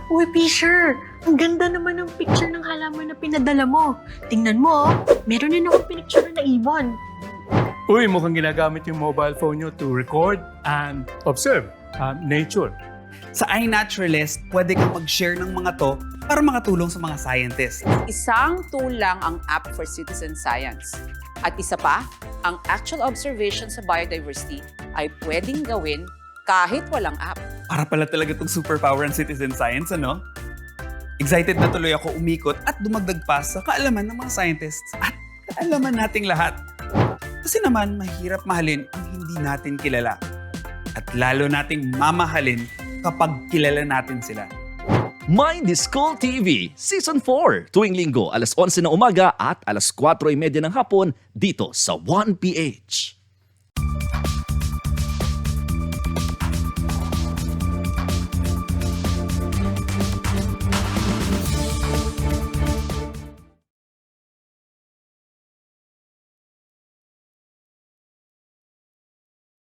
Uy, Pecier! Ang ganda naman ng picture ng halaman na pinadala mo. Tingnan mo, meron din akong pinicture na ibon. Uy, mukhang ginagamit yung mobile phone nyo to record and observe nature. Sa iNaturalist, pwede kang mag-share ng mga to para makatulong sa mga scientists. Isang tool lang ang app for citizen science. At isa pa, ang actual observation sa biodiversity ay pwedeng gawin kahit walang app. Para pala talaga itong superpower ng citizen science, ano? Excited na tuloy ako umikot at dumagdag pa sa kaalaman ng mga scientists at kaalaman nating lahat. Kasi naman, mahirap mahalin ang hindi natin kilala. At lalo nating mamahalin kapag kilala natin sila. Mind the School TV Season 4 tuwing linggo alas 11 ng umaga at alas 4:30 ng hapon dito sa 1PH.